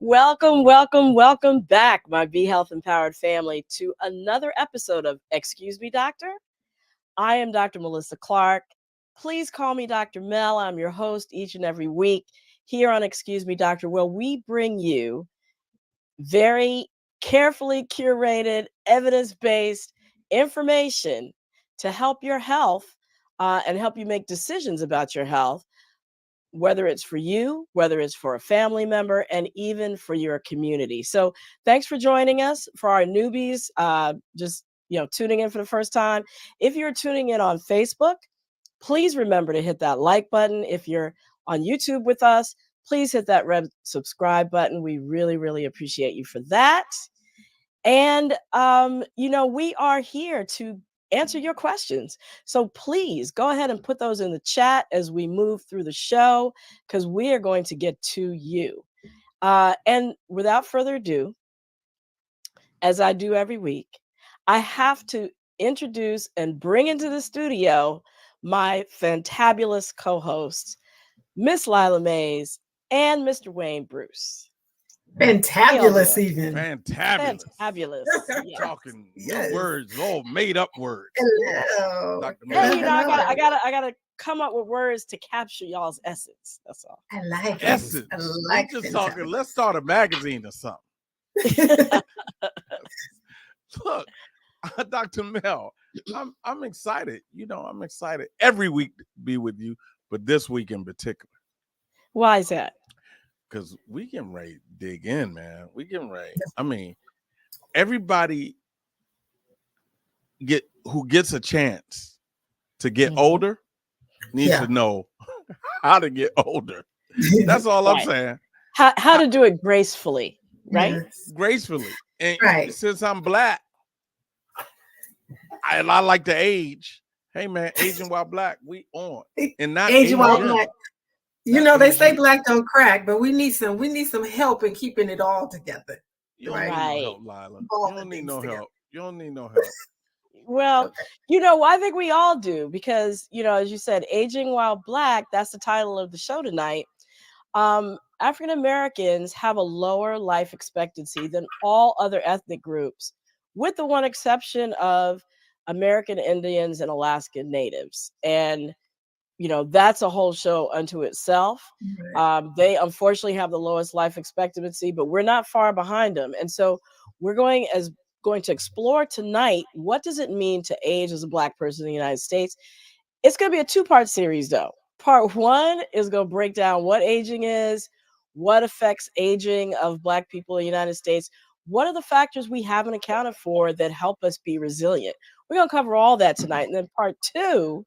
Welcome back, my Be Health Empowered family, to another episode of Excuse Me, Doctor. I am Dr. Melissa Clark. Please call me Dr. Mel. I'm your host each and every week here on Excuse Me, Doctor, where we bring you very carefully curated, evidence-based information to help your health and help you make decisions about your health, whether it's for you, whether it's for a family member, and even for your community. So thanks for joining us. For our newbies, just tuning in for the first time. If you're tuning in on Facebook, please remember to hit that like button. If you're on YouTube with us, please hit that red subscribe button. We really, really appreciate you for that. And, we are here to answer your questions. So please go ahead and put those in the chat as we move through the show, because we are going to get to you. And without further ado, as I do every week, I have to introduce and bring into the studio my fantabulous co-hosts, Miss Lila Mays and Mr. Wayne Bruce. Fantabulous, even. Fantabulous. Yes. Talking words, all made up words. Hello. Dr. I gotta come up with words to capture y'all's essence. That's all. I like essence. I like just talking. Let's start a magazine or something. Look, Dr. Mel, I'm excited. I'm excited every week to be with you, but this week in particular. Why is that? Because we can dig in, man. We can everybody who gets a chance to get older needs to know how to get older. That's all I'm saying. How to do it gracefully, right? Yes. Gracefully. And since I'm Black, I like to age. Hey man, aging while Black, we on. And not aging while Black. They say Black don't crack, but we need some help in keeping it all together. You don't need no help, Lila. You don't need no help. You don't need no help. Well, I think we all do, because, as you said, aging while Black, that's the title of the show tonight. African Americans have a lower life expectancy than all other ethnic groups, with the one exception of American Indians and Alaskan Natives. And that's a whole show unto itself. They unfortunately have the lowest life expectancy, but we're not far behind them. And so we're going to explore tonight, what does it mean to age as a Black person in the United States? It's going to be a two-part series, though. Part one is going to break down what aging is, what affects aging of Black people in the United States, what are the factors we haven't accounted for that help us be resilient. We're going to cover all that tonight. And then part two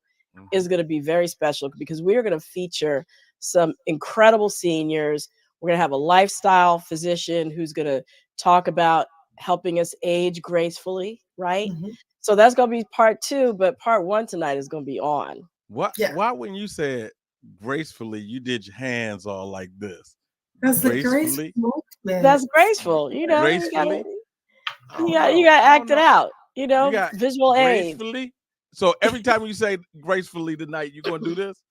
is going to be very special, because we are going to feature some incredible seniors. We're going to have a lifestyle physician who's going to talk about helping us age gracefully, right? So that's going to be part two, but part one tonight is going to be on. Why when you said gracefully, you did your hands all like this? That's gracefully. That's graceful. Gracefully. You got to act it out. Visual aid. Gracefully. So every time you say gracefully tonight, you're going to do this?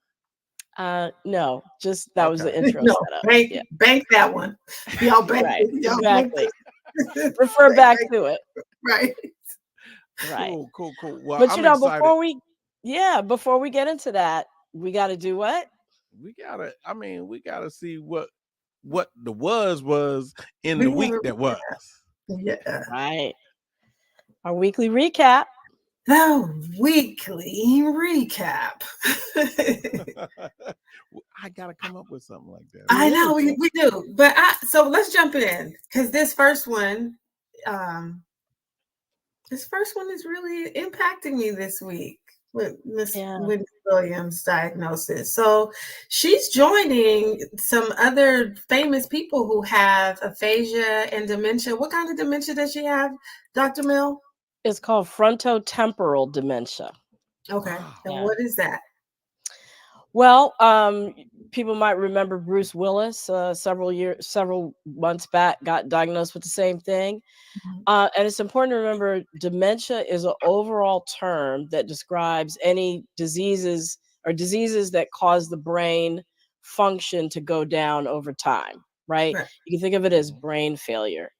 No, just that was the intro setup. Bank that one. Y'all bank right, y'all exactly. Refer back to it. Right. Cool. Well, but excited. before we get into that, we got to do what? We gotta see what the was in the week that was. Yeah. Right. Our weekly recap. The weekly recap. I gotta come up with something like that. I know we do, but so let's jump in, because this first one is really impacting me this week with Miss Williams' diagnosis. So she's joining some other famous people who have aphasia and dementia. What kind of dementia does she have, Dr. Mill? It's called frontotemporal dementia. Okay. And what is that? Well, people might remember Bruce Willis several months back got diagnosed with the same thing. And it's important to remember dementia is an overall term that describes any diseases that cause the brain function to go down over time. right? Right. You can think of it as brain failure.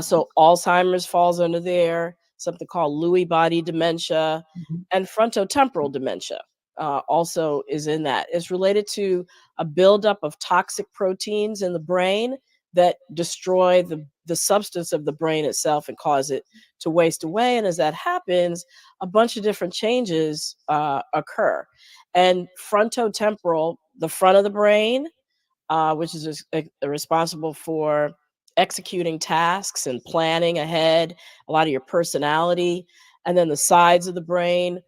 So Alzheimer's falls under there, something called Lewy body dementia, Mhm. and frontotemporal dementia also is in that. It's related to a buildup of toxic proteins in the brain that destroy the substance of the brain itself and cause it to waste away. And as that happens, a bunch of different changes occur. And frontotemporal, the front of the brain, which is responsible for executing tasks and planning ahead, a lot of your personality, and then the sides of the brain.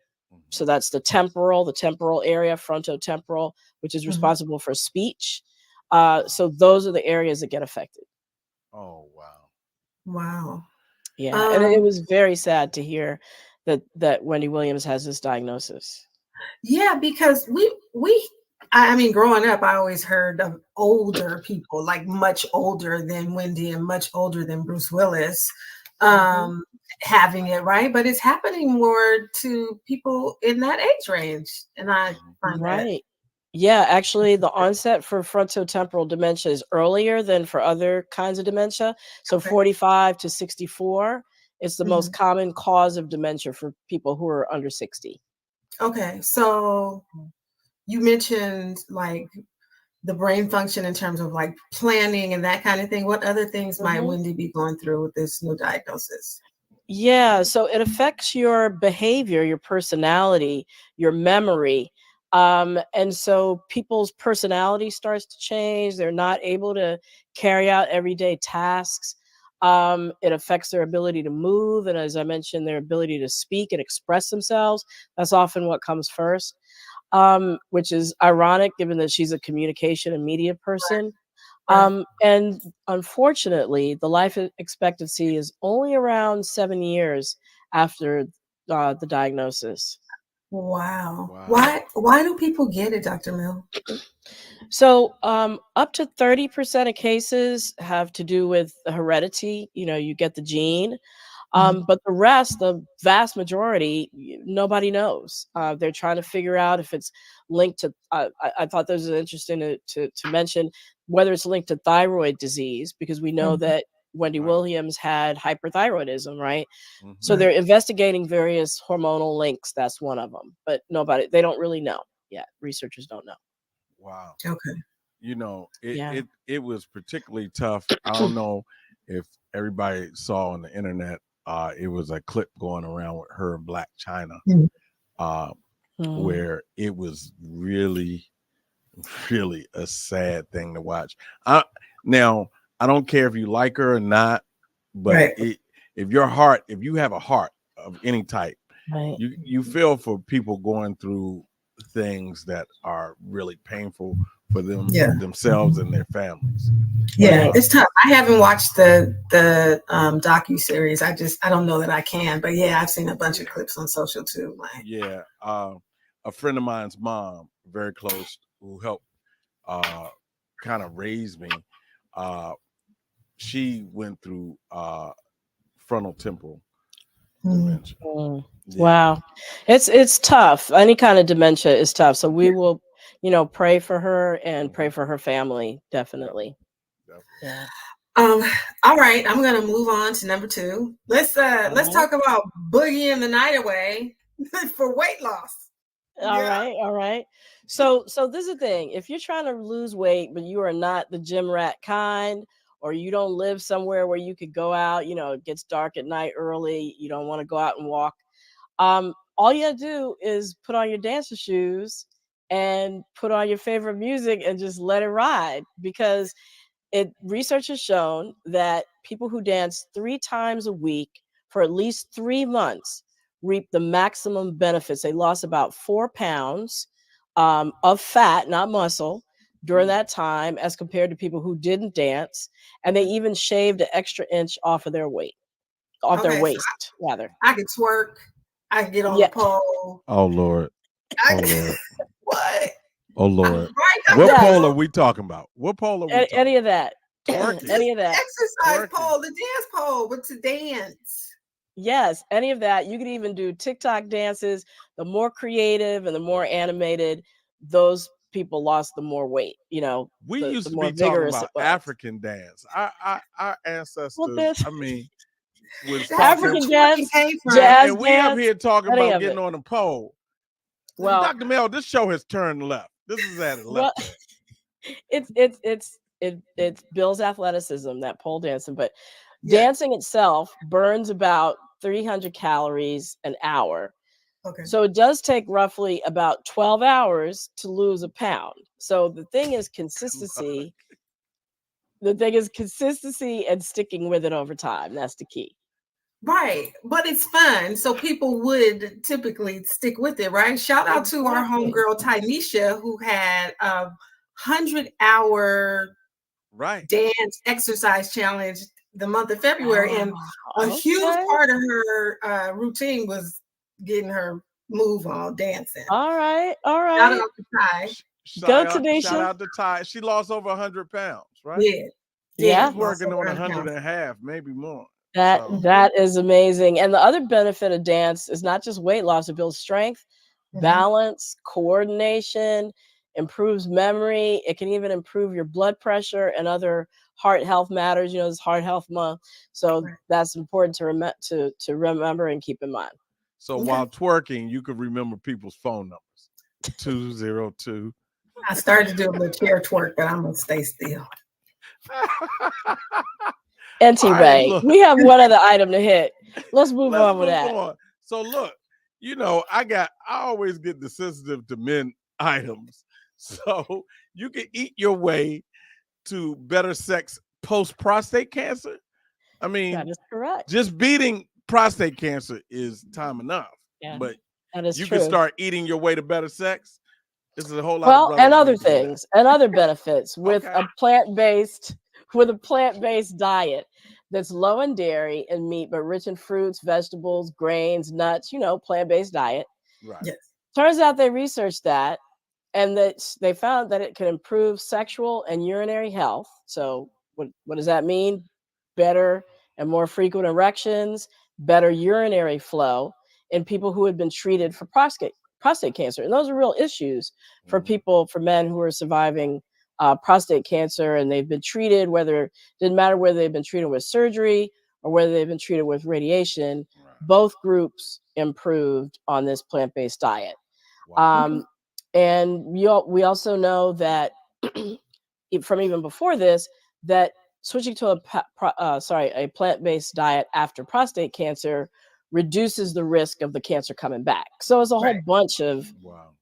So that's the temporal area, frontotemporal, which is Mhm. responsible for speech. So those are the areas that get affected. Oh, wow. Wow. Yeah, and it was very sad to hear that Wendy Williams has this diagnosis. Yeah, because I mean, growing up, I always heard of older people, like much older than Wendy and much older than Bruce Willis, having it, right? But it's happening more to people in that age range, and I find that Right. Yeah, actually, the onset for frontotemporal dementia is earlier than for other kinds of dementia. So okay. 45 to 64 is the most Mhm. common cause of dementia for people who are under 60. Okay, so you mentioned like the brain function in terms of like planning and that kind of thing. What other things might Mhm. Wendy be going through with this new diagnosis? Yeah, so it affects your behavior, your personality, your memory. And so people's personality starts to change. They're not able to carry out everyday tasks. It affects their ability to move. And as I mentioned, their ability to speak and express themselves. That's often what comes first, which is ironic given that she's a communication and media person. Right. And unfortunately, the expectancy is only around 7 years after the diagnosis. Wow. Wow. Why do people get it, Dr. Mill? So, up to 30% of cases have to do with the heredity. You know, you get the gene. Mhm. But the rest, the vast majority, nobody knows. They're trying to figure out if it's linked to. I thought this was interesting to mention whether it's linked to thyroid disease because we know Mhm. that Wendy Right. Williams had hyperthyroidism, right? So Mhm. they're Right. investigating various hormonal links. That's one of them, but they don't really know yet. Researchers don't know. Wow. Okay. You know, it, Yeah. it it was particularly tough. I don't know if everybody saw on the internet. It was a clip going around with her and Black China, Mhm. uh, Mm. where it was really, really a sad thing to watch. Now I don't care if you like her or not, but Right. if you have a heart of any type, Right. you feel for people going through things that are really painful for Yeah. themselves and their families. Yeah, Right. it's tough. I haven't watched the docu series. I don't know that I can, but yeah, I've seen a bunch of clips on social too. Like, Yeah, a friend of mine's mom, very close, who helped kind of raise me. Uh, she went through frontal temporal mm, dementia. Mm. Yeah, Wow. It's tough. Any kind of dementia is tough. So we yeah. will, pray for her and pray mhm, for her family, definitely. definitely. Yeah. Um, all right, I'm gonna move on to number two. All Let's right. talk about boogieing the night away for weight loss. All Yeah. right. All right. So this is the thing. If you're trying to lose weight, but you are not the gym rat kind, or you don't live somewhere where you could go out, it gets dark at night early, you don't want to go out and walk. All you gotta do is put on your dancer shoes and put on your favorite music and just let it ride because research has shown that people who dance 3 times a week for at least 3 months reap the maximum benefits. They lost about 4 pounds of fat, not muscle, during Mm, that time as compared to people who didn't dance, and they even shaved an extra inch off of their weight, off their Okay, so waist, rather. I can twerk. I can get on the Yeah. pole. Oh Lord, I, oh Lord, what? oh Lord. Right, What Dr. Yes. pole are Mill? we talking about? What pole are we talking Any of that. about? Twerking, Just Any of the that. exercise twerking. pole, the dance pole, but to dance. Yes, any of that. You could even do TikTok dances. The more creative and the more animated those people lost, the more weight, We the used to more be talking vigorous it about was. African dance. Our Well, ancestors, I mean, was That's where African talking, dance, twerking came from. jazz and we up dance, here talking any about of getting it. on a pole. Well, Dr. Mel, this show has turned left. This is at a well, left turn. it builds athleticism, that pole dancing, but Yeah. dancing itself burns about 300 calories an hour. Okay. So it does take roughly about 12 hours to lose a pound. So the thing is consistency. The thing is consistency and sticking with it over time. That's the key. Right. But it's fun. So people would typically stick with it, right? Shout out to our homegirl Tynesha, who had a 100-hour Right. dance exercise challenge the month of February. And a huge part of her routine was getting her move on dancing. All right. Shout out to Ty. Shout out to Ty. She lost over 100 pounds, right? Yeah. She's working on 100 and a half, maybe more. That is amazing. And the other benefit of dance is not just weight loss, it builds strength, balance, coordination, improves memory. It can even improve your blood pressure and other heart health matters. It's Heart Health Month. So that's important to remember and keep in mind. So while twerking, you could remember people's phone numbers. 202. I started to do a little chair twerk, but I'm going to stay still. NT Ray, we have one other item to hit. Let's move on with that. So look, I always get the sensitive to men items. So you can eat your way to better sex post prostate cancer. I mean, that is correct. Just beating prostate cancer is time enough. Yeah, but that is you true. can start eating your way to better sex. This is a whole lot. Well, and other things and other benefits with a plant-based diet that's low in dairy and meat, but rich in fruits, vegetables, grains, nuts. Plant-based diet. Right. Yes. Turns out they researched that, and that they found that it can improve sexual and urinary health. So, what does that mean? Better and more frequent erections, better urinary flow in people who had been treated for prostate cancer. And those are real issues for people, for men who are surviving prostate cancer, and they've been treated, didn't matter whether they've been treated with surgery or whether they've been treated with radiation. Both groups improved on this plant-based diet. Wow. And we also know that from even before this, that switching to a plant-based diet after prostate cancer reduces the risk of the cancer coming back. So it's a whole bunch of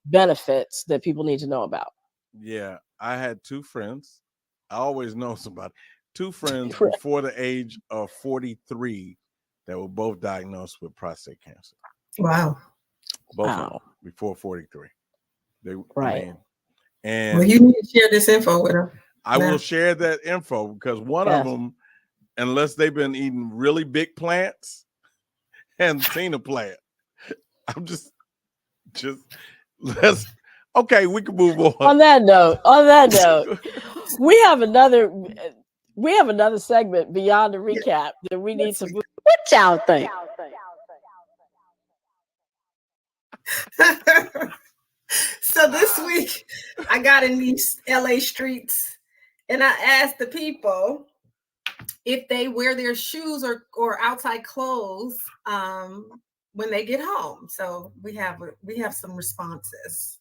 benefits that people need to know about. Yeah, I had two friends. I always know somebody. Two friends before the age of 43 that were both diagnosed with prostate cancer. Wow. Both of them before 43. And well, you need to share this info with them. I will share that info because one of them, unless they've been eating really big plants, hadn't seen a plant. I'm just okay, we can move on. On that note, we have another segment beyond the recap that we need to move. What y'all think? So this week I got in these LA streets and I asked the people if they wear their shoes or outside clothes when they get home. So we have some responses.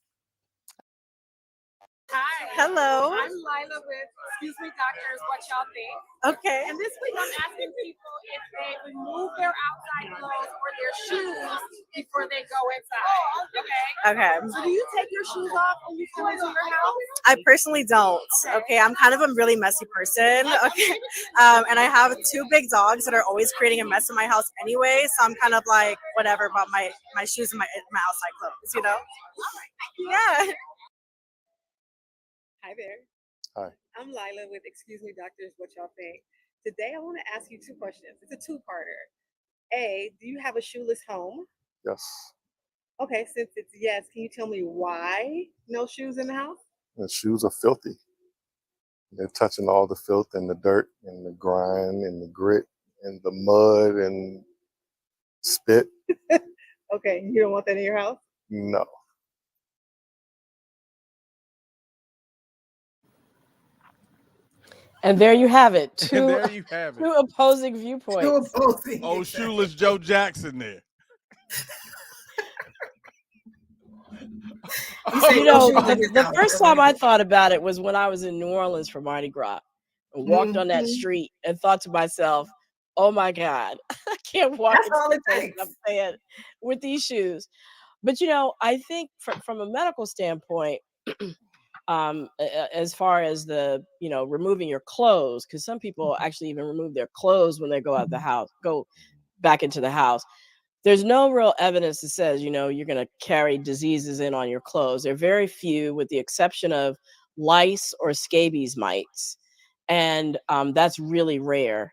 Hi. Hello. I'm Lila with Excuse Me Doctors, What Y'all Think? Okay. And this week I'm asking people if they remove their outside clothes or their shoes before they go inside. Okay. So do you take your shoes off when you go into your house? I personally don't. Okay. I'm kind of a really messy person. Okay. And I have two big dogs that are always creating a mess in my house anyway. So I'm kind of like, whatever about my shoes and my outside clothes, you know? Yeah. Hi there. Hi. I'm Lila with Excuse Me Doctors, What Y'all Think? Today I want to ask you two questions. It's a two-parter. A, do you have a shoeless home? Yes. Okay, since it's yes, can you tell me why no shoes in the house? The shoes are filthy. They're touching all the filth and the dirt and the grime and the grit and the mud and spit. Okay, you don't want that in your house? No. And there you have it. And there you have it. Two opposing Two viewpoints. opposing. Oh, exactly. shoeless Joe Jackson there. You say You no know, shoes in his the house. first time I thought about it was when I was in New Orleans for Mardi Gras and walked on that Mhm. street and thought to myself, oh my God, I can't walk That's into all the it place takes. I'm saying with these shoes. But, you know, I think from a medical standpoint, as far as the, you know, removing your clothes, because some people actually even remove their clothes when they go out the house, go back into the house. There's no real evidence that says, you know, you're going to carry diseases in on your clothes. There are very few, with the exception of lice or scabies mites. And that's really rare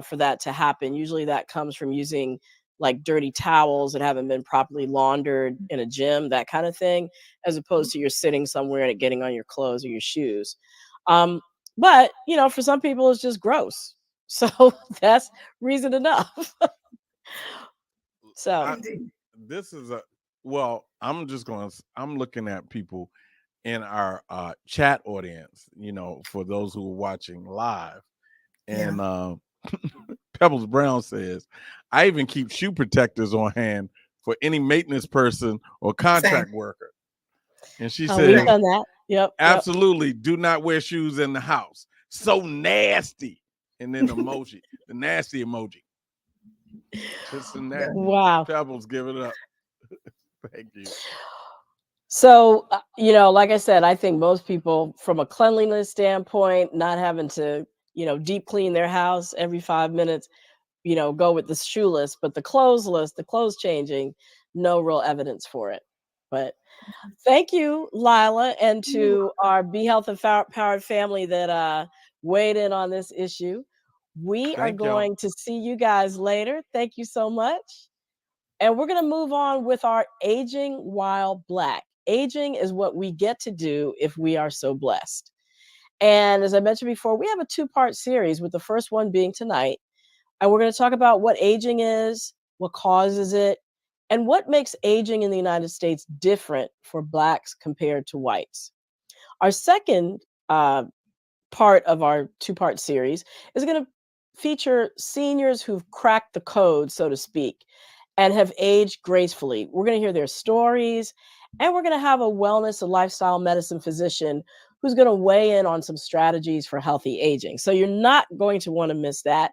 for that to happen. Usually that comes from using like dirty towels that haven't been properly laundered in a gym, that kind of thing, as opposed to you're sitting somewhere and it getting on your clothes or your shoes. Um, but, you know, for some people, it's just gross. So that's reason enough. So Indeed. This is well, I'm looking at people in our chat audience, you know, for those who are watching live. And Pebbles Brown says, I even keep shoe protectors on hand for any maintenance person or contract worker. And she we've says, done that. Yep. absolutely do not wear shoes in the house. So nasty. And then emoji, the nasty emoji. Just the nasty. Wow. Pebbles, give it up. Thank you. So, you know, like I said, I think most people, from a cleanliness standpoint, not having to, you know, deep clean their house every 5 minutes, you know, go with the shoeless, but the clothesless, the clothes changing, no real evidence for it. But thank you, Lila, and to our Be Health and Powered family that weighed in on this issue. We are Thank y'all. going to see you guys later. Thank you so much. And we're going to move on with our aging while Black. Aging is what we get to do if we are so blessed. And as I mentioned before, we have a two-part series, with the first one being tonight. And we're going to talk about what aging is, what causes it, and what makes aging in the United States different for Blacks compared to whites. Our second part of our two-part series is going to feature seniors who've cracked the code, so to speak, and have aged gracefully. We're going to hear their stories, and we're going to have a wellness and lifestyle medicine physician who's going to weigh in on some strategies for healthy aging. So you're not going to want to miss that.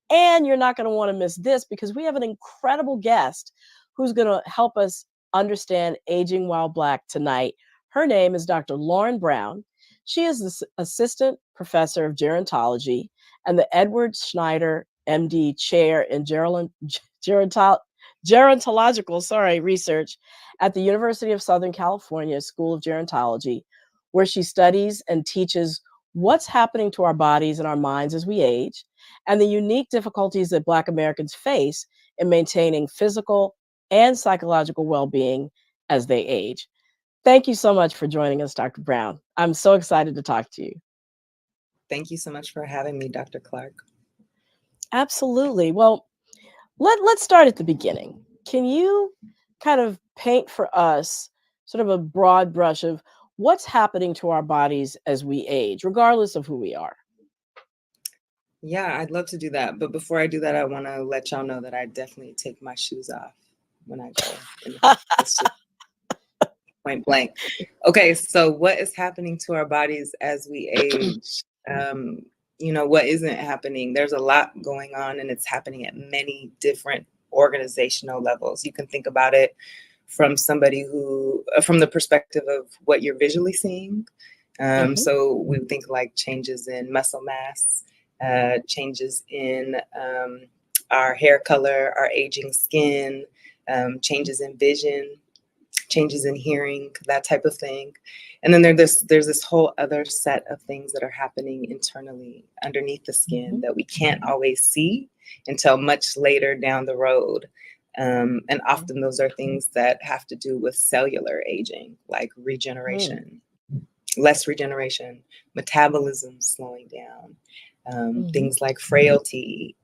And you're not going to want to miss this, because we have an incredible guest who's going to help us understand aging while Black tonight. Her name is Dr. Lauren Brown. She is the assistant professor of gerontology and the Edward Schneider, MD, chair in gerontological research at the University of Southern California School of Gerontology, where she studies and teaches what's happening to our bodies and our minds as we age, and the unique difficulties that Black Americans face in maintaining physical and psychological well-being as they age. Thank you so much for joining us, Dr. Brown. I'm so excited to talk to you. Thank you so much for having me, Dr. Clark. Absolutely. Well, let's start at the beginning. Can you kind of paint for us sort of a broad brush of what's happening to our bodies as we age, regardless of who we are? Yeah, I'd love to do that. But before I do that, I want to let y'all know that I definitely take my shoes off when I go in the house. That's just point blank. Okay, so what is happening to our bodies as we age? You know, what isn't happening? There's a lot going on, and it's happening at many different organizational levels. You can think about it from somebody who, from the perspective of what you're visually seeing. So we think like changes in muscle mass, changes in our hair color, our aging skin, changes in vision, changes in hearing, that type of thing. And then there's this whole other set of things that are happening internally underneath the skin that we can't always see until much later down the road. And often those are things that have to do with cellular aging, like regeneration, less regeneration, metabolism slowing down, things like frailty,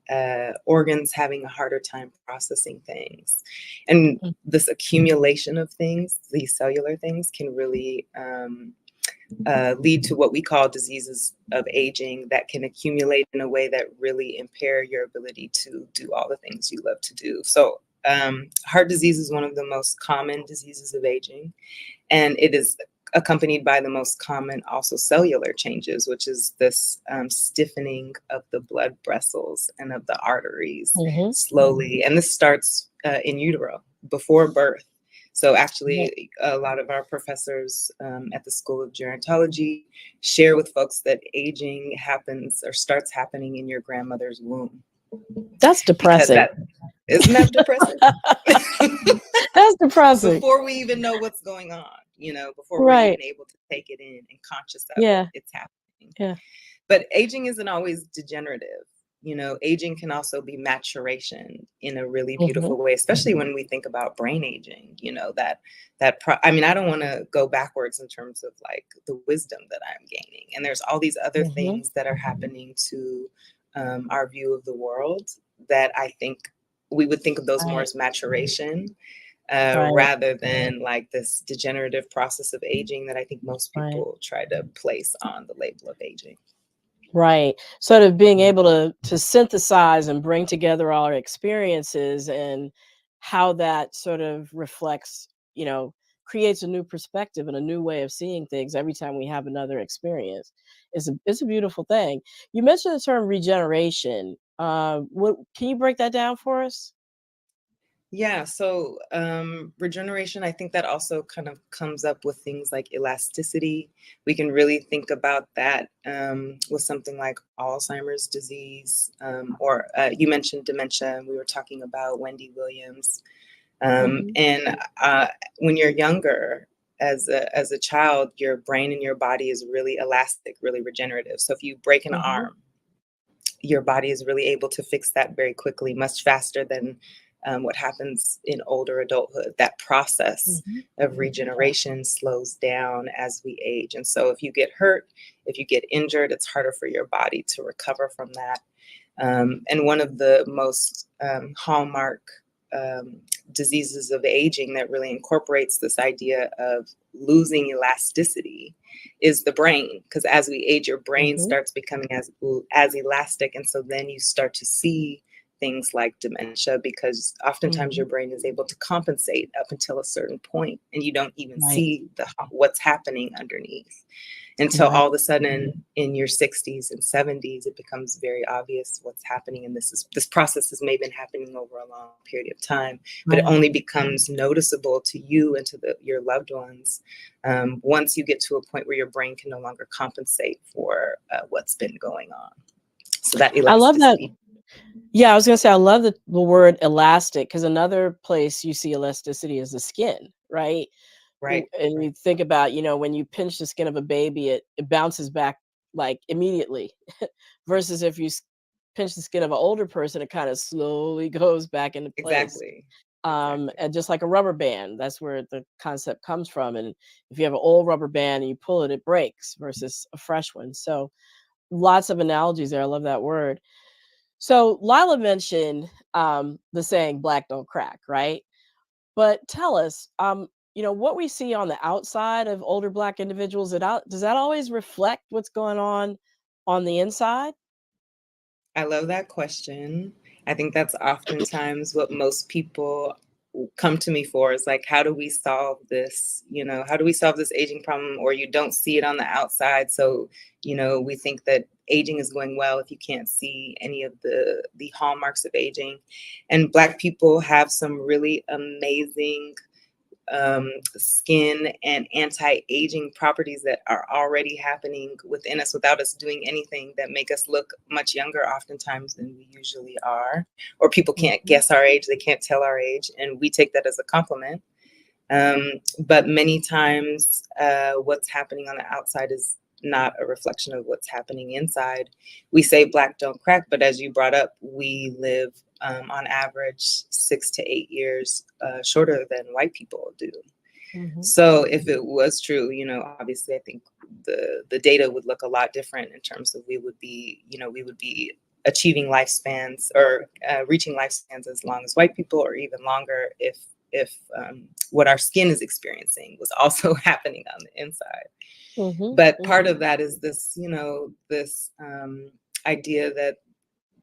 organs having a harder time processing things. And this accumulation of things, these cellular things, can really lead to what we call diseases of aging that can accumulate in a way that really impair your ability to do all the things you love to do. So heart disease is one of the most common diseases of aging, and it is accompanied by the most common also cellular changes, which is this stiffening of the blood vessels and of the arteries slowly. And this starts in utero, before birth. So actually, a lot of our professors at the School of Gerontology share with folks that aging happens or starts happening in your grandmother's womb. That's depressing. Isn't that depressing? That's depressing. Before we even know what's going on, before we're even able to take it in and conscious of it, it's happening. Yeah. But aging isn't always degenerative. Aging can also be maturation in a really beautiful way, especially when we think about brain aging. I don't want to go backwards in terms of like the wisdom that I'm gaining. And there's all these other things that are happening to our view of the world that I think we would think of those more as maturation rather than like this degenerative process of aging that I think most people try to place on the label of aging. Right. Sort of being able to synthesize and bring together all our experiences and how that sort of reflects, creates a new perspective and a new way of seeing things every time we have another experience. It's a beautiful thing. You mentioned the term regeneration. Can you break that down for us? Yeah, so regeneration, I think that also kind of comes up with things like elasticity. We can really think about that with something like Alzheimer's disease, or you mentioned dementia, and we were talking about Wendy Williams. And when you're younger, as a child, your brain and your body is really elastic, really regenerative. So if you break an arm, your body is really able to fix that very quickly, much faster than what happens in older adulthood. That process of regeneration slows down as we age. And so if you get hurt, if you get injured, it's harder for your body to recover from that. And one of the most hallmark diseases of aging that really incorporates this idea of losing elasticity is the brain, because as we age, your brain starts becoming as elastic, and so then you start to see things like dementia, because oftentimes your brain is able to compensate up until a certain point, and you don't even see what's happening underneath until all of a sudden in your 60s and 70s, it becomes very obvious what's happening. And this process has maybe been happening over a long period of time, but it only becomes noticeable to you and to your loved ones once you get to a point where your brain can no longer compensate for what's been going on. So that elasticity. I love that. Yeah, I was going to say, I love the word elastic, because another place you see elasticity is the skin, right? Right. And you think about, when you pinch the skin of a baby, it bounces back like immediately versus if you pinch the skin of an older person, it kind of slowly goes back into place. Exactly. And just like a rubber band, that's where the concept comes from. And if you have an old rubber band and you pull it, it breaks versus a fresh one. So lots of analogies there. I love that word. So Lila mentioned the saying "black don't crack," right? But tell us, what we see on the outside of older Black individuals, does that always reflect what's going on the inside? I love that question. I think that's oftentimes what most people come to me for, is like, how do we solve this? How do we solve this aging problem? Or you don't see it on the outside. So, we think that aging is going well if you can't see any of the hallmarks of aging. And Black people have some really amazing skin and anti-aging properties that are already happening within us without us doing anything, that make us look much younger oftentimes than we usually are. Or people can't guess our age, they can't tell our age, and we take that as a compliment. But many times what's happening on the outside is not a reflection of what's happening inside. We say Black don't crack, but as you brought up, we live on average 6 to 8 years shorter than white people do. So if it was true, obviously I think the data would look a lot different in terms of we would be achieving lifespans or reaching lifespans as long as white people, or even longer if if what our skin is experiencing was also happening on the inside. Mm-hmm. But part of that is this, this idea that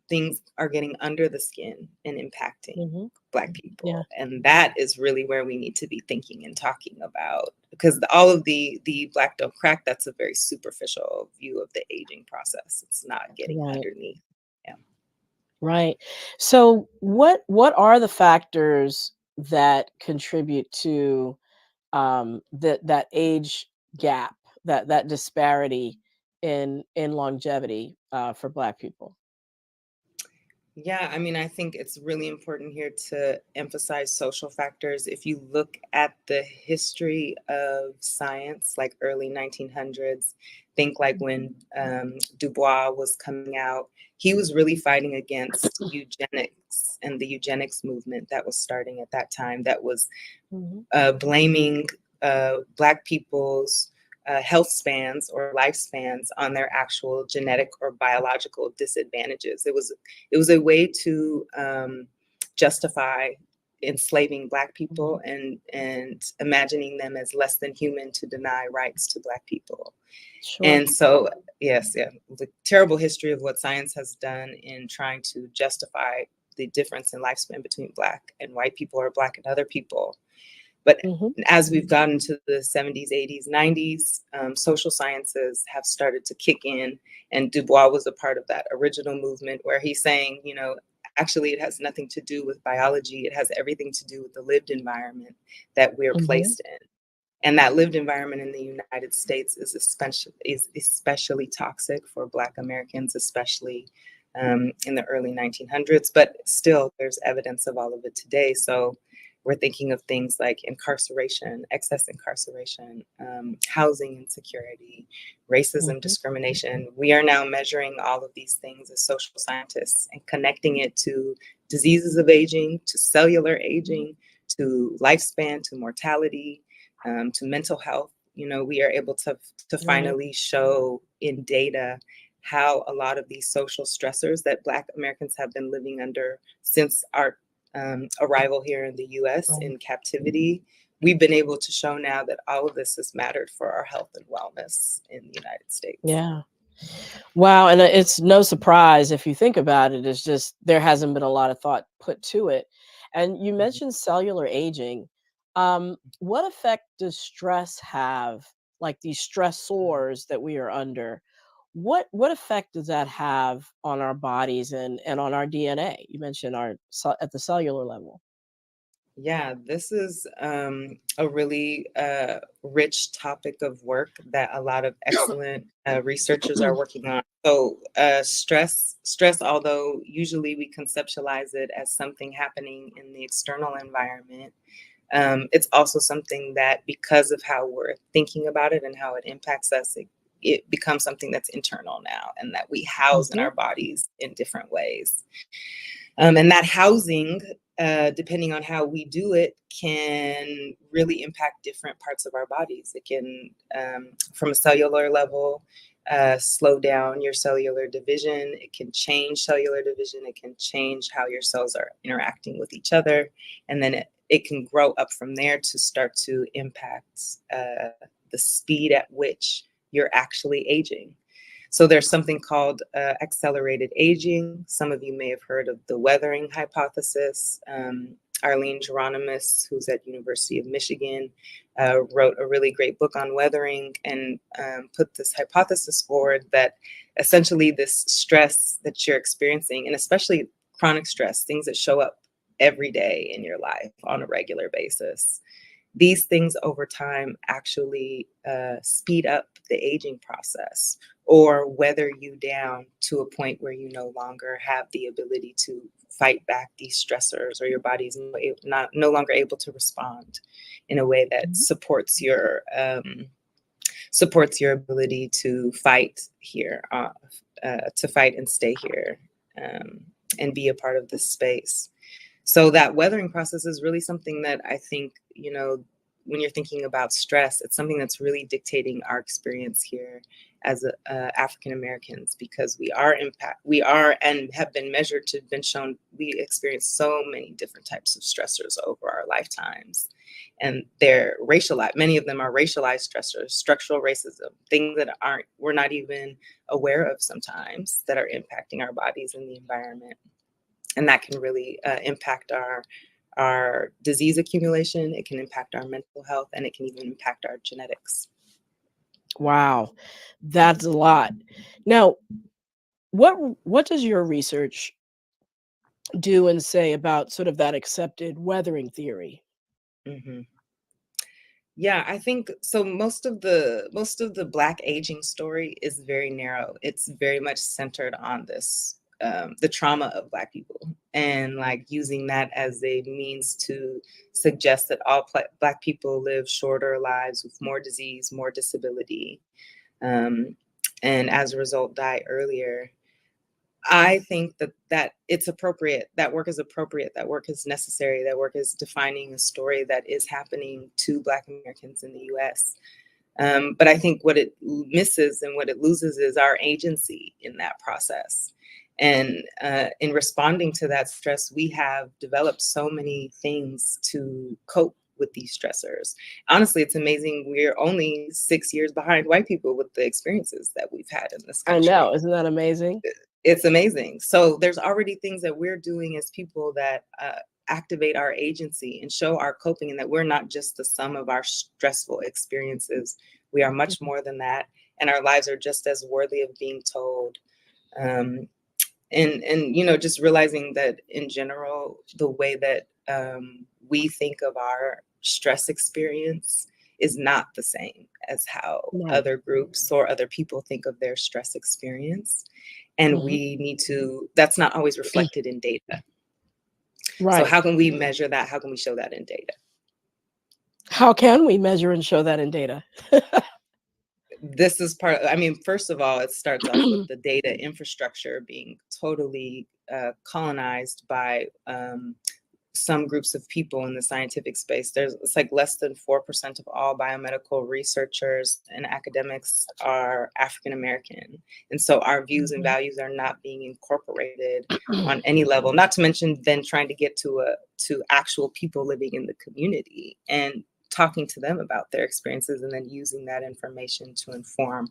things are getting under the skin and impacting Black people. Yeah. And that is really where we need to be thinking and talking about, because all of the Black don't crack, that's a very superficial view of the aging process. It's not getting underneath. Yeah. Right. So what are the factors that contribute to that age gap, that disparity in longevity for Black people? Yeah, I mean, I think it's really important here to emphasize social factors. If you look at the history of science, like early 1900s, think like when Du Bois was coming out, he was really fighting against eugenics and the eugenics movement that was starting at that time, that was blaming Black people's health spans or lifespans on their actual genetic or biological disadvantages. It was a way to justify enslaving Black people and imagining them as less than human to deny rights to Black people. Sure. And so, the terrible history of what science has done in trying to justify the difference in lifespan between Black and white people or Black and other people. But as we've gotten to the 70s, 80s, 90s, social sciences have started to kick in. And Du Bois was a part of that original movement where he's saying, actually, it has nothing to do with biology. It has everything to do with the lived environment that we're placed in. And that lived environment in the United States is especially toxic for Black Americans, especially in the early 1900s. But still, there's evidence of all of it today. So we're thinking of things like incarceration, excess incarceration, housing insecurity, racism, discrimination. We are now measuring all of these things as social scientists and connecting it to diseases of aging, to cellular aging, to lifespan, to mortality, to mental health. We are able to finally show in data how a lot of these social stressors that Black Americans have been living under since our arrival here in the US in captivity, we've been able to show now that all of this has mattered for our health and wellness in the United States. Yeah. Wow. And it's no surprise if you think about it, it's just there hasn't been a lot of thought put to it. And you mentioned cellular aging. What effect does stress have, like these stressors that we are under? What effect does that have on our bodies and on our DNA? You mentioned at the cellular level. Yeah, this is a really rich topic of work that a lot of excellent researchers are working on. So stress, although usually we conceptualize it as something happening in the external environment, it's also something that, because of how we're thinking about it and how it impacts us, it becomes something that's internal now and that we house in our bodies in different ways. And that housing, depending on how we do it, can really impact different parts of our bodies. It can, from a cellular level, slow down your cellular division. It can change cellular division. It can change how your cells are interacting with each other. And then it can grow up from there to start to impact the speed at which you're actually aging. So there's something called accelerated aging. Some of you may have heard of the weathering hypothesis. Arlene Geronimus, who's at University of Michigan, wrote a really great book on weathering and put this hypothesis forward that essentially this stress that you're experiencing, and especially chronic stress, things that show up every day in your life on a regular basis, these things over time actually speed up the aging process or weather you down to a point where you no longer have the ability to fight back these stressors, or your body's no longer able to respond in a way that supports your ability to fight here, to fight and stay here, and be a part of this space. So that weathering process is really something that I think, when you're thinking about stress, it's something that's really dictating our experience here as African Americans, because we are and have been measured to been shown we experience so many different types of stressors over our lifetimes, and they're racialized. Many of them are racialized stressors, structural racism, things that we're not even aware of sometimes, that are impacting our bodies and the environment, and that can really impact our disease accumulation. It can impact our mental health, and it can even impact our genetics. Wow, that's a lot. Now, what does your research do and say about sort of that accepted weathering theory? Mm-hmm. Yeah, I think so. Most of the Black aging story is very narrow. It's very much centered on this, the trauma of Black people, and like using that as a means to suggest that all Black people live shorter lives with more disease, more disability, and as a result die earlier. I think that it's appropriate. That work is appropriate. That work is necessary. That work is defining a story that is happening to Black Americans in the U.S. But I think what it misses and what it loses is our agency in that process. And in responding to that stress, we have developed so many things to cope with these stressors. Honestly, it's amazing. We're only 6 years behind white people with the experiences that we've had in this country. I know. Isn't that amazing? It's amazing. So there's already things that we're doing as people that activate our agency and show our coping, and that we're not just the sum of our stressful experiences. We are much more than that, and our lives are just as worthy of being told. And just realizing that in general, the way that we think of our stress experience is not the same as how other groups or other people think of their stress experience. And we need to, that's not always reflected in data. Right. So how can we measure that? How can we show that in data? How can we measure and show that in data? This is first of all, it starts off with the data infrastructure being totally colonized by some groups of people in the scientific space. It's like less than 4% of all biomedical researchers and academics are African American. And so our views and values are not being incorporated on any level, not to mention then trying to get to actual people living in the community and talking to them about their experiences, and then using that information to inform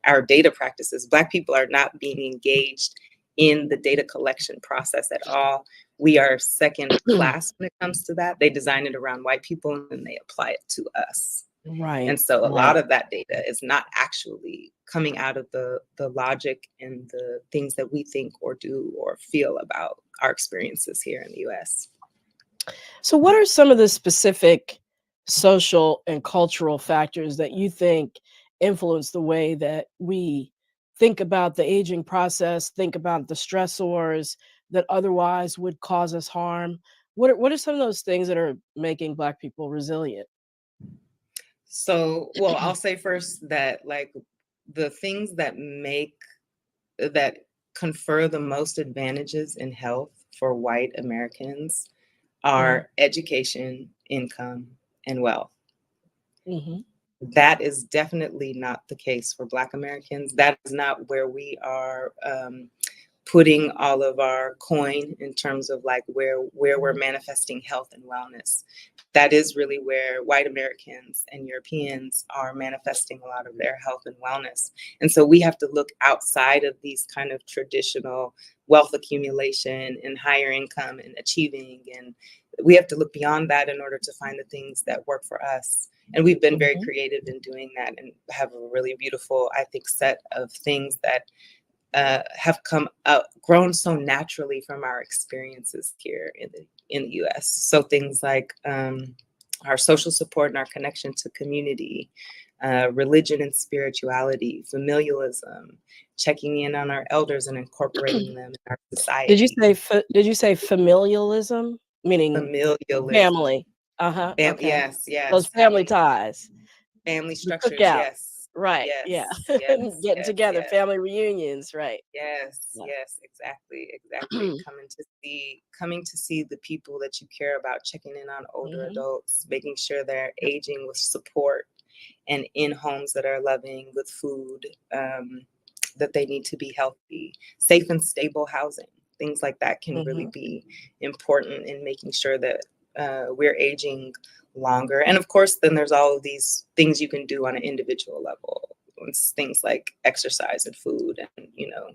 our data practices. Black people are not being engaged in the data collection process at all. We are second class when it comes to that. They design it around white people and they apply it to us. Right. And so a lot of that data is not actually coming out of the logic and the things that we think or do or feel about our experiences here in the US. So what are some of the specific social and cultural factors that you think influence the way that we think about the aging process, think about the stressors that otherwise would cause us harm? What are some of those things that are making Black people resilient? So, well, I'll say first that like the things that confer the most advantages in health for white Americans are education, income, and wealth. That is definitely not the case for Black Americans. That is not where we are putting all of our coin in terms of like where we're manifesting health and wellness. That is really where white Americans and Europeans are manifesting a lot of their health and wellness. And so we have to look outside of these kind of traditional wealth accumulation and higher income and achieving. And we have to look beyond that in order to find the things that work for us. And we've been very creative in doing that and have a really beautiful, I think, set of things that have grown so naturally from our experiences here in the U.S. So things like our social support and our connection to community, religion and spirituality, familialism, checking in on our elders and incorporating them in our society. Did you say familialism? Meaning familialism. Family. Okay. Yes. Those family ties. Family structures, yes. Right. Yes, Yeah. yes, Getting together, yes. family reunions, right. Yes, exactly. Coming to see the people that you care about, checking in on older adults, making sure they're aging with support and in homes that are loving, with food, that they need to be healthy, safe and stable housing. Things like that can really be important in making sure that we're aging longer. And of course, then there's all of these things you can do on an individual level. It's things like exercise and food, and, you know,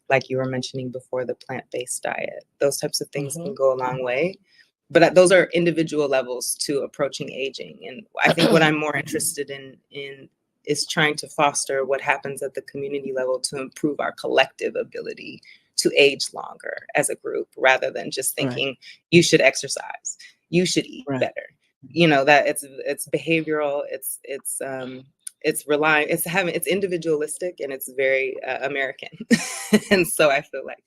like you were mentioning before, the plant-based diet. Those types of things can go a long way. But those are individual levels to approaching aging. And I think what I'm more interested in is trying to foster what happens at the community level to improve our collective ability to age longer as a group, rather than just thinking you should exercise, you should eat better. You know, that it's behavioral, it's individualistic, and it's very American. And so I feel like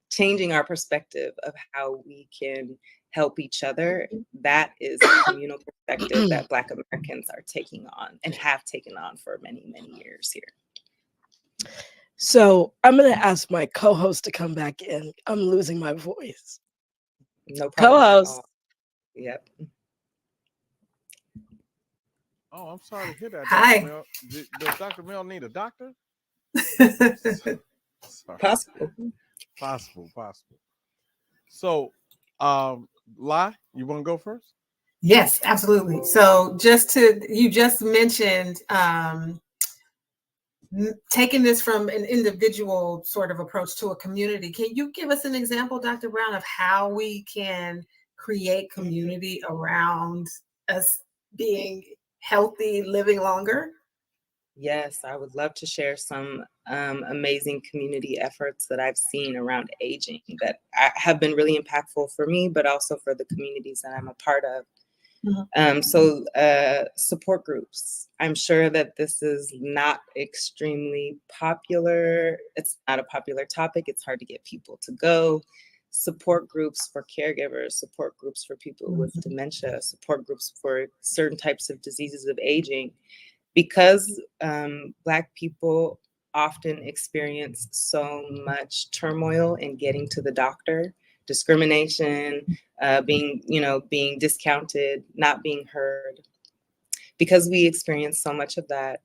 changing our perspective of how we can help each other, that is a communal perspective that Black Americans are taking on and have taken on for many, many years here. So I'm going to ask my co-host to come back in. I'm losing my voice. No problem. Co-host. Yep. Oh, I'm sorry to hear that. Hi. Dr. Mel. Does Dr. Mel need a doctor? Possible. So, Lai, you want to go first? Yes, absolutely. So you just mentioned taking this from an individual sort of approach to a community. Can you give us an example, Dr. Brown, of how we can create community around us being healthy, living longer? Yes, I would love to share some amazing community efforts that I've seen around aging that have been really impactful for me, but also for the communities that I'm a part of. So support groups. I'm sure that this is not extremely popular. It's not a popular topic. It's hard to get people to go. Support groups for caregivers, support groups for people with dementia, support groups for certain types of diseases of aging. Because Black people often experience so much turmoil in getting to the doctor, discrimination, being discounted, not being heard. Because we experience so much of that,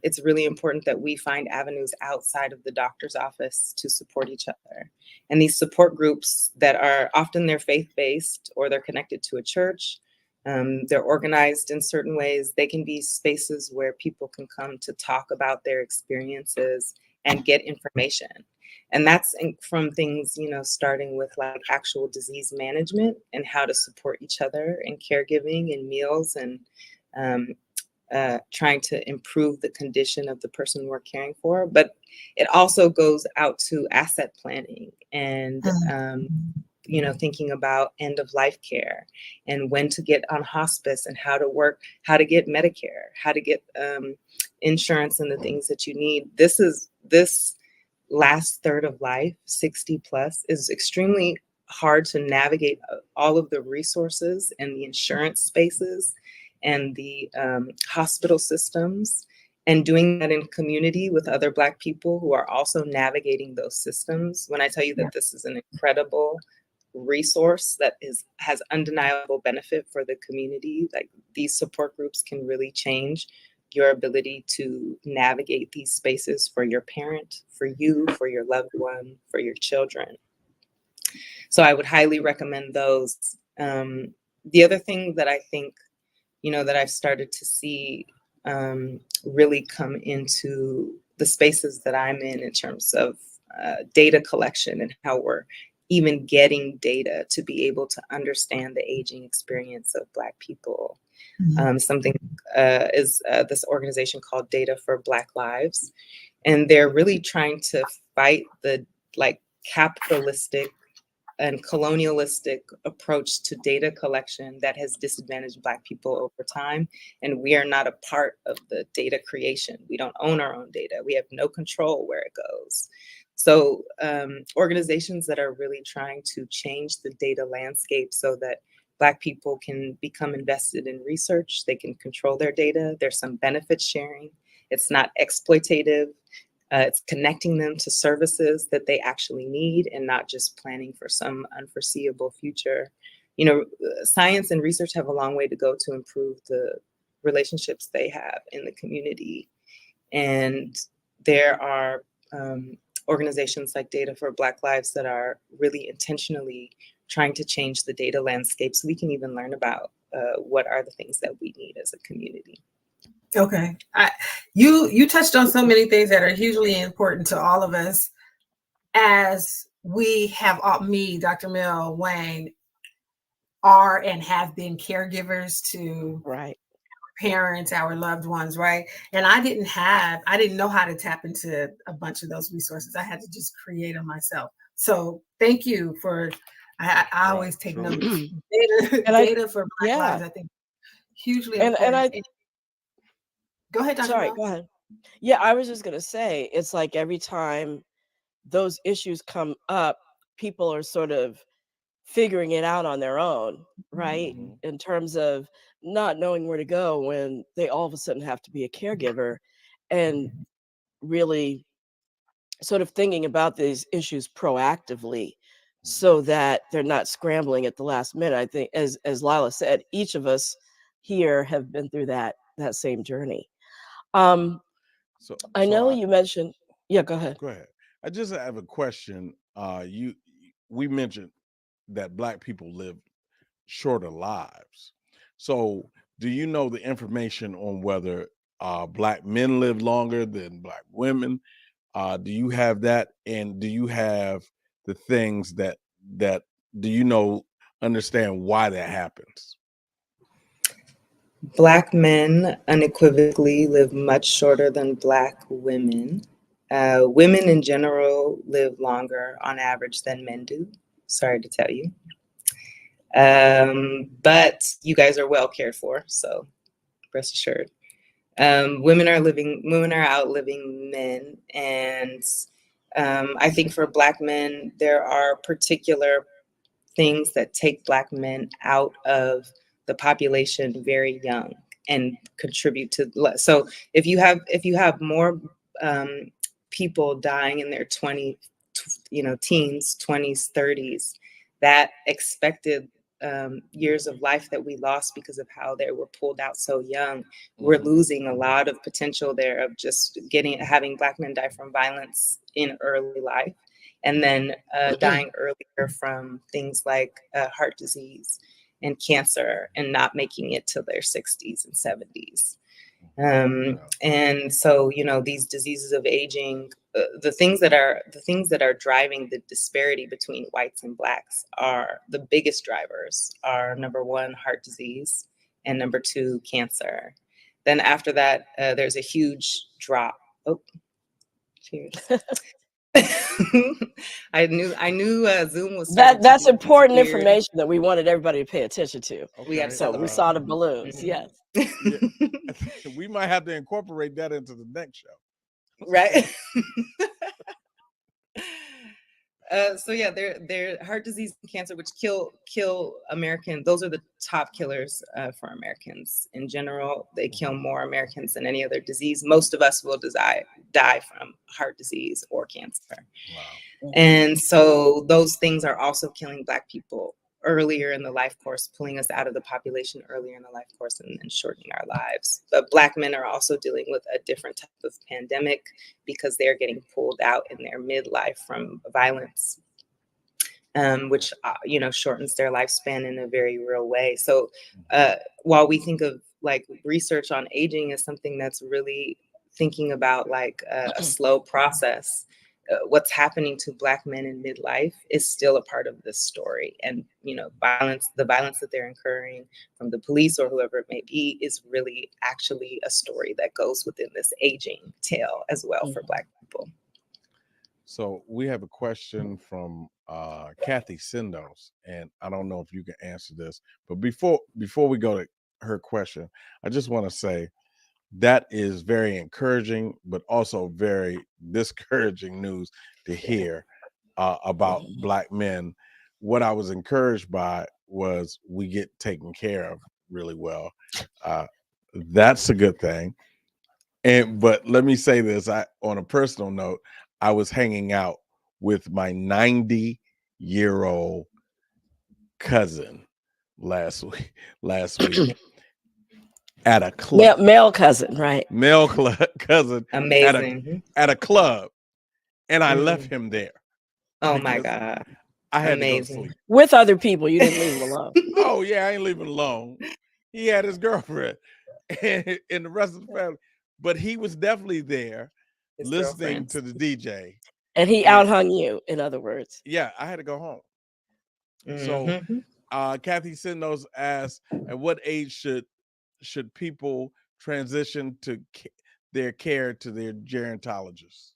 it's really important that we find avenues outside of the doctor's office to support each other. And these support groups that are often they're faith-based, or they're connected to a church, they're organized in certain ways. They can be spaces where people can come to talk about their experiences and get information. And that's from things, starting with like actual disease management and how to support each other in caregiving and meals, and trying to improve the condition of the person we're caring for. But it also goes out to asset planning and thinking about end of life care and when to get on hospice and how to get Medicare, how to get insurance and the things that you need. This last third of life, 60 plus, is extremely hard to navigate all of the resources and the insurance spaces and the hospital systems, and doing that in community with other Black people who are also navigating those systems. When I tell you that this is an incredible resource that has undeniable benefit for the community, like these support groups can really change your ability to navigate these spaces for your parent, for you, for your loved one, for your children. So I would highly recommend those. The other thing that I think, that I've started to see really come into the spaces that I'm in terms of data collection and how we're even getting data to be able to understand the aging experience of Black people. Something is this organization called Data for Black Lives. And they're really trying to fight the capitalistic and colonialistic approach to data collection that has disadvantaged Black people over time. And we are not a part of the data creation. We don't own our own data. We have no control where it goes. So organizations that are really trying to change the data landscape so that Black people can become invested in research, they can control their data. There's some benefit sharing. It's not exploitative. It's connecting them to services that they actually need and not just planning for some unforeseeable future. Science and research have a long way to go to improve the relationships they have in the community. And there are organizations like Data for Black Lives that are really intentionally trying to change the data landscape so we can even learn about what are the things that we need as a community. Okay. You touched on so many things that are hugely important to all of us, as we have, me, Dr. MEL, Wayne, are and have been caregivers to Right. parents, our loved ones, right? And I didn't know how to tap into a bunch of those resources. I had to just create them myself. So thank you for, I always take notes. Data for Black Lives, I think, hugely important. Go ahead, Dr. Sorry, MEL. go ahead. Yeah, I was just going to say, it's like every time those issues come up, people are sort of figuring it out on their own, right? In terms of not knowing where to go when they all of a sudden have to be a caregiver, and really sort of thinking about these issues proactively so that they're not scrambling at the last minute. I think, as Lila said, each of us here have been through that same journey. I know you mentioned, yeah, go ahead. Go ahead. I just have a question. We mentioned that Black people live shorter lives. So do you know the information on whether Black men live longer than Black women? Do you have that? And do you have the things that do you know, understand why that happens? Black men unequivocally live much shorter than Black women. Women in general live longer on average than men do. Sorry to tell you. But you guys are well cared for, so rest assured. Women are outliving men, and I think for Black men, there are particular things that take Black men out of the population very young and contribute to. So if you have more people dying in their teens, 20s, 30s, that expected years of life that we lost because of how they were pulled out so young, we're losing a lot of potential there of just having Black men die from violence in early life, and then dying earlier from things like heart disease and cancer, and not making it to their 60s and 70s. And so, these diseases of aging, the things that are driving the disparity between whites and Blacks, are the biggest drivers are, number one, heart disease, and number two, cancer. Then after that, there's a huge drop. Oh, cheers. I knew Zoom was that's important information that we wanted everybody to pay attention to. Okay. So we saw the balloons. Yes. Yeah. We might have to incorporate that into the next show. Right. So yeah, they're heart disease and cancer, which kill Americans. Those are the top killers for Americans in general. They kill more Americans than any other disease. Most of us will die from heart disease or cancer. Wow. And so those things are also killing Black people earlier in the life course, pulling us out of the population earlier in the life course, and shortening our lives. But Black men are also dealing with a different type of pandemic because they're getting pulled out in their midlife from violence, which shortens their lifespan in a very real way. So while we think of like research on aging as something that's really thinking about like a slow process, what's happening to Black men in midlife is still a part of this story. And, the violence that they're incurring from the police or whoever it may be is really actually a story that goes within this aging tale as well for Black people. So we have a question from Kathy Sindos, and I don't know if you can answer this, but before we go to her question, I just want to say that is very encouraging, but also very discouraging news to hear about Black men. What I was encouraged by was we get taken care of really well. That's a good thing. But let me say this, on a personal note, I was hanging out with my 90-year-old cousin last week. at a club. Male cousin, right? Male cousin Amazing. at a club, and I left Mm. him there. Oh my because God. I had to go to Amazing. sleep. With other people, you didn't leave him alone. Oh yeah, I ain't leaving him alone. He had his girlfriend and the rest of the family, but he was definitely there His listening girlfriends. to the DJ. And he And- outhung you, in other words. Yeah, I had to go home. So Mhm. Kathy Sindos asked, at what age should people transition to their care to their gerontologist?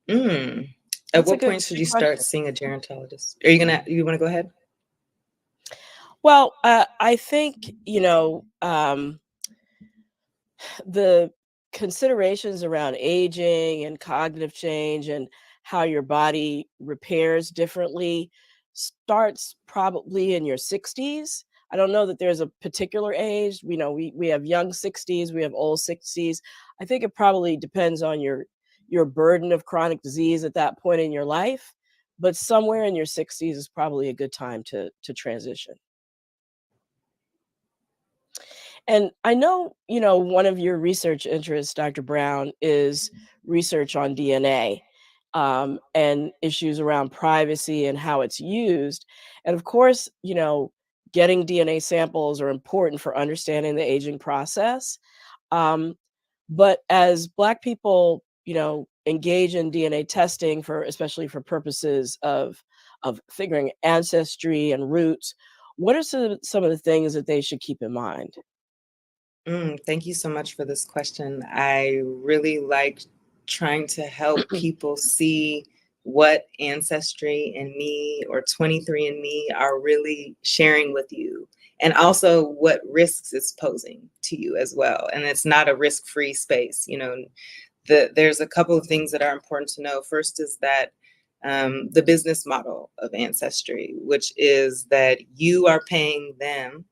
At That's a what good point should you question. start seeing a gerontologist? You want to go ahead? Well, I think, the considerations around aging and cognitive change and how your body repairs differently starts probably in your 60s. I don't know that there's a particular age. We have young 60s, we have old 60s. I think it probably depends on your burden of chronic disease at that point in your life, but somewhere in your 60s is probably a good time to transition. And I know, one of your research interests, Dr. Brown, is research on DNA, and issues around privacy and how it's used. And of course, getting DNA samples are important for understanding the aging process. Um, but as Black people, engage in DNA testing especially for purposes of figuring ancestry and roots, what are some of the things that they should keep in mind? Thank you so much for this question. I really like trying to help people see what Ancestry and Me or 23andMe are really sharing with you, and also what risks it's posing to you as well. And it's not a risk-free space. There's a couple of things that are important to know. First is that the business model of Ancestry, which is that you are paying them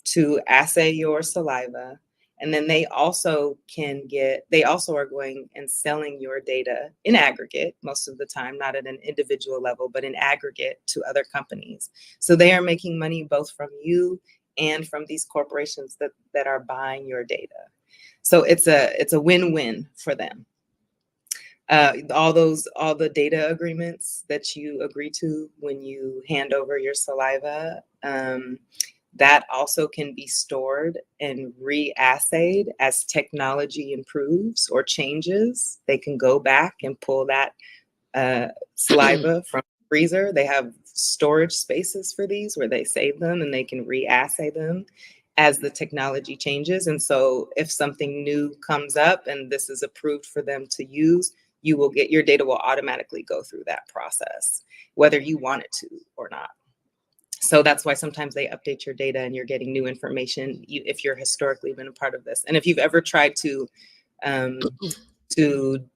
to assay your saliva, and then they also are going and selling your data in aggregate most of the time, not at an individual level, but in aggregate to other companies. So they are making money both from you and from these corporations that are buying your data. So it's a win-win for them. All the data agreements that you agree to when you hand over your saliva, that also can be stored and reassayed as technology improves or changes. They can go back and pull that saliva from the freezer. They have storage spaces for these where they save them and they can reassay them as the technology changes. And so if something new comes up and this is approved for them to use, your data will automatically go through that process, whether you want it to or not. So that's why sometimes they update your data and you're getting new information if you're historically been a part of this. And if you've ever tried to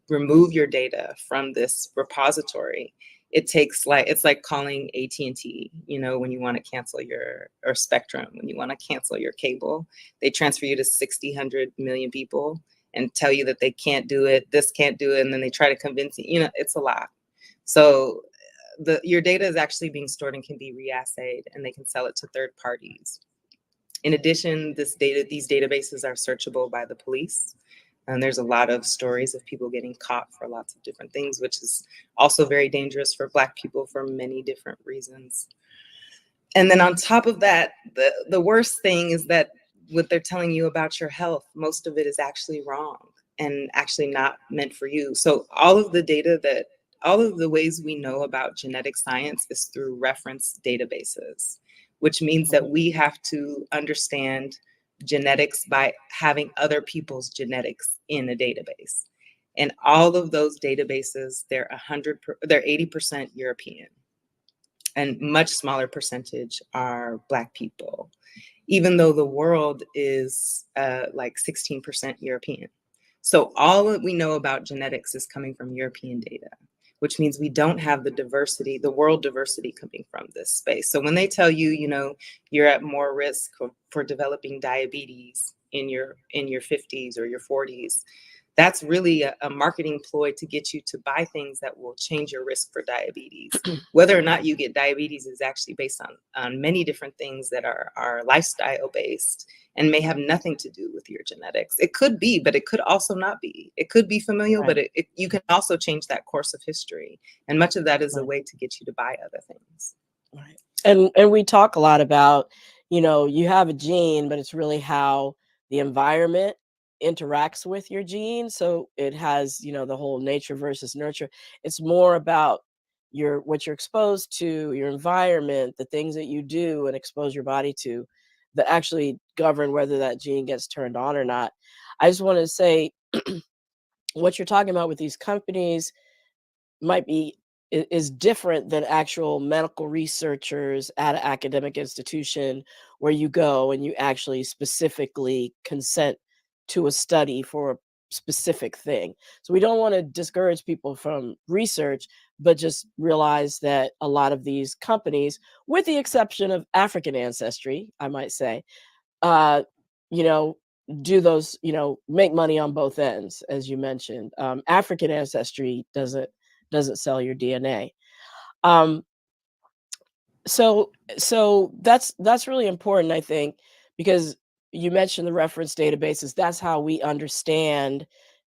remove your data from this repository, it's like calling AT&T, when you want to cancel or Spectrum, when you want to cancel your cable. They transfer you to 60, 100 million people and tell you that they can't do it, this can't do it, and then they try to convince you, it's a lot. So your data is actually being stored and can be reassayed, and they can sell it to third parties. In addition, these databases are searchable by the police. And there's a lot of stories of people getting caught for lots of different things, which is also very dangerous for Black people for many different reasons. And then on top of that, the worst thing is that what they're telling you about your health, most of it is actually wrong and actually not meant for you. So all of the ways we know about genetic science is through reference databases, which means that we have to understand genetics by having other people's genetics in a database. And all of those databases, they're 80% European, and much smaller percentage are Black people, even though the world is like 16% European. So all that we know about genetics is coming from European data, which means we don't have the world diversity coming from this space. So when they tell you, you're at more risk for developing diabetes in your 50s or your 40s, that's really a marketing ploy to get you to buy things that will change your risk for diabetes. Whether or not you get diabetes is actually based on many different things that are lifestyle based and may have nothing to do with your genetics. It could be, but it could also not be. It could be familial, Right. but you can also change that course of history. And much of that is a Right. way to get you to buy other things. Right. And we talk a lot about, you have a gene, but it's really how the environment interacts with your gene. So it has, the whole nature versus nurture. It's more about what you're exposed to, your environment, the things that you do and expose your body to that actually govern whether that gene gets turned on or not. I just want to say what you're talking about with these companies might be is different than actual medical researchers at an academic institution where you go and you actually specifically consent to a study for a specific thing. So we don't want to discourage people from research, but just realize that a lot of these companies, with the exception of African ancestry, I might say, uh, you know, do those, make money on both ends, as you mentioned. African ancestry doesn't sell your DNA. Um, so that's really important, I think, because you mentioned the reference databases. That's how we understand,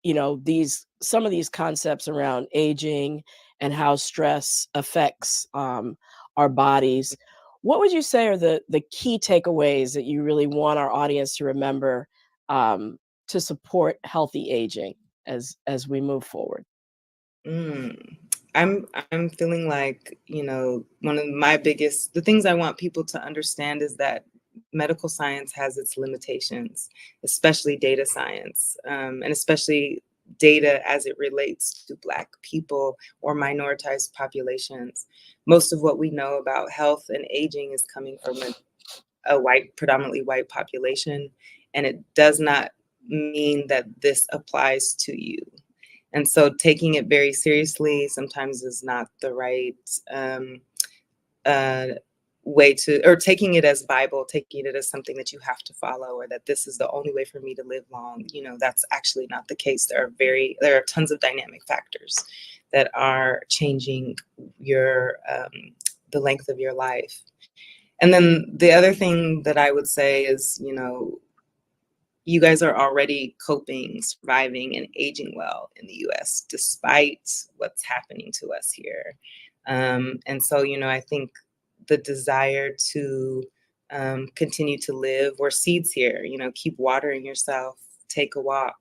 some of these concepts around aging and how stress affects our bodies. What would you say are the key takeaways that you really want our audience to remember to support healthy aging as we move forward? Mm. I'm feeling like, one of the things I want people to understand is that medical science has its limitations, especially data science, and especially data as it relates to Black people or minoritized populations. Most of what we know about health and aging is coming from a predominantly white population, and it does not mean that this applies to you. And so taking it very seriously sometimes is not the right way to, or taking it as Bible, taking it as something that you have to follow, or that this is the only way for me to live long. That's actually not the case. There are tons of dynamic factors that are changing the length of your life. And then the other thing that I would say is, you guys are already coping, surviving, and aging well in the US, despite what's happening to us here. And so, I think the desire to continue to live, we're seeds here, keep watering yourself, take a walk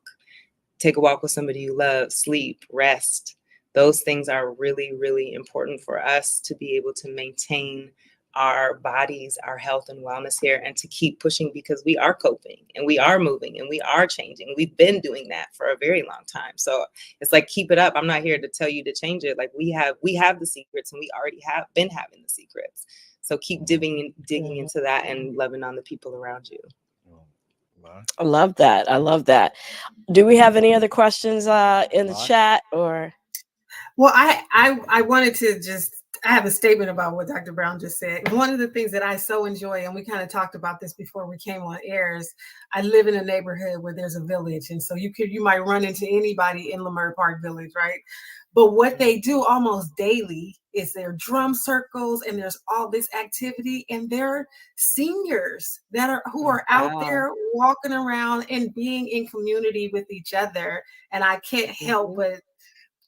with somebody you love, sleep, rest. Those things are really, really important for us to be able to maintain our bodies, our health and wellness here, and to keep pushing, because we are coping and we are moving and we are changing. We've been doing that for a very long time. So it's like, keep it up. I'm not here to tell you to change it. Like, we have the secrets, and we already have been having the secrets. So keep digging into that and loving on the people around you. I love that. I love that. Do we have any other questions in the chat or? Well, I wanted to I have a statement about what Dr. Brown just said. One of the things that I so enjoy, and we kind of talked about this before we came on air, is I live in a neighborhood where there's a village. And so you might run into anybody in Leimert Park Village, right? But what they do almost daily is their drum circles, and there's all this activity, and they're seniors who are out there walking around and being in community with each other. And I can't help but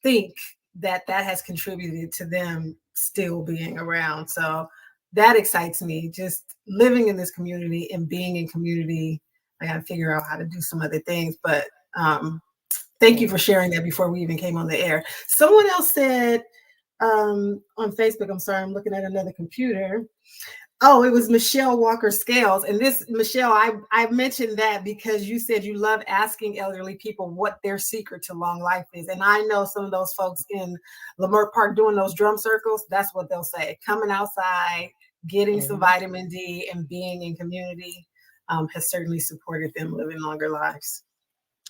think that has contributed to them still being around. So that excites me, just living in this community and being in community. I got to figure out how to do some other things, but thank you for sharing that before we even came on the air. Someone else said on Facebook, I'm sorry, I'm looking at another computer. Oh, it was Michelle Walker Scales. And this, Michelle, I mentioned that because you said you love asking elderly people what their secret to long life is. And I know some of those folks in Leimert Park doing those drum circles, that's what they'll say. Coming outside, getting some vitamin D, and being in community has certainly supported them living longer lives.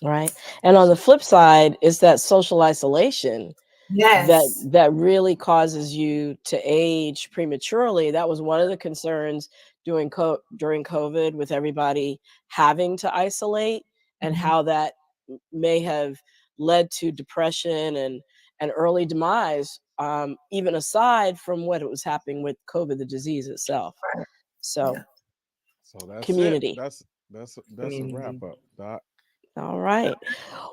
Right. And on the flip side is that social isolation. Yes. That really causes you to age prematurely. That was one of the concerns during COVID, with everybody having to isolate, and how that may have led to depression and early demise, even aside from what was happening with COVID, the disease itself. Right. So, Yeah. So that's community. it. That's a wrap up, Doc. All right.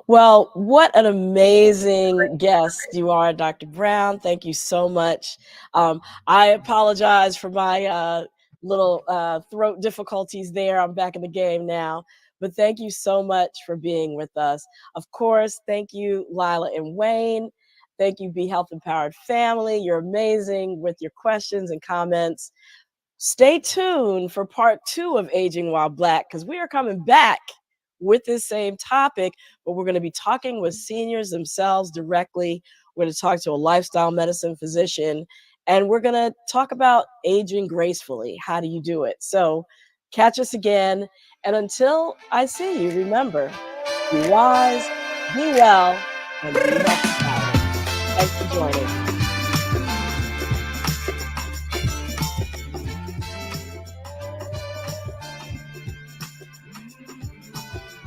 Well, what an amazing guest you are, Dr. Brown. Thank you so much. I apologize for my little throat difficulties there. I'm back in the game now. But thank you so much for being with us. Of course, thank you, Lila and Wayne. Thank you, Be Health Empowered family. You're amazing with your questions and comments. Stay tuned for part 2 of Aging While Black, because we are coming back with this same topic, but we're going to be talking with seniors themselves directly. We're going to talk to a lifestyle medicine physician, and we're going to talk about aging gracefully. How do you do it? So catch us again. And until I see you, remember, be wise, be well, and be healthy. Thanks for joining.